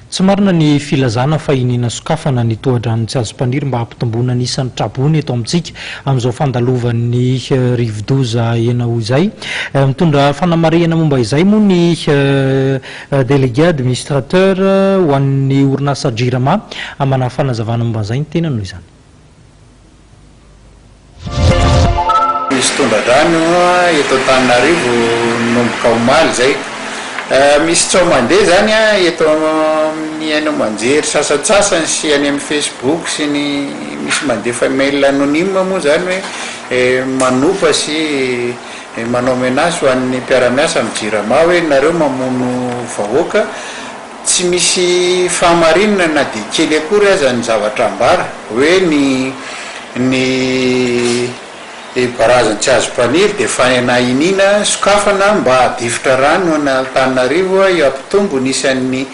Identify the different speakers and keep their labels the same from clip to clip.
Speaker 1: Tsy marina ny filazana fa inina sokafana ny tohadrano tsy azo mpaniry mba hampitomboana ny isan'ny trabony eto amintsika amin'izao fandalovan'ny rivodoza enao izay. Mitondra fanamarihana momba izay moa ny délégué administrateur ho an'ny orinasa Jirama amana fanazavana momba izay ny tena noho izany.
Speaker 2: Misy tondradrano eto Antananarivo nomboka omaly zay. Misy tsao mandeha zany eto amin'ny haino manjery sasatsasany sy any amin'ny Facebook sy ny misy mandefa mail anonyme moa zany hoe manopa sy manao menace ho an'ny mpiara-miasa amin'ny Jirama hoe nareo mamono vahoaka tsy misy fahamarinana na dia kely akory aza ny zavatra ambara hoe ny barazany tsy azo mpaniry dia fanena inina sokafana mba adifitra rano na Antananarivo io ampitombo nisan'ny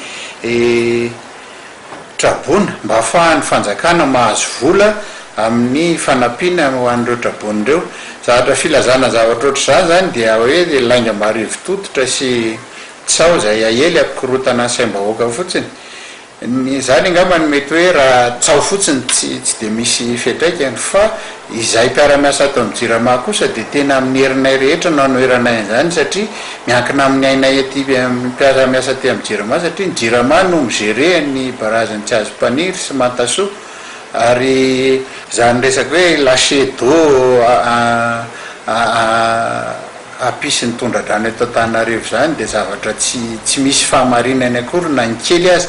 Speaker 2: trabona mba ahafahan'ny fanjakana mahazo vola amin'ny fanampiana ho an'ireo trabony ireo. Zavatra filazana zavatra ohatr'izany zany dia hoe lainga marivo tototra sy tsao zay ahely ampikorotana saim-bahoaka fotsiny. Zany angamba ny mety hoe raha tsao fotsiny tsy dia misy fiantraikany fa izay mpiara-miasa ato amin'ny Jirama kosa dia tena amin'ny herinay rehetra no anoheranay izany satria miankina amin'ny ainay aty mpiara-miasa aty amin'ny Jirama satria ny Jirama no migere ny barazany tsy azo mpaniry sy mantasoa ary zany resaka hoe lâcher d'eau apisy ny tondradrano eto Antananarivo zany dia zavatra tsy misy fahamarinany akory na ny kely aza.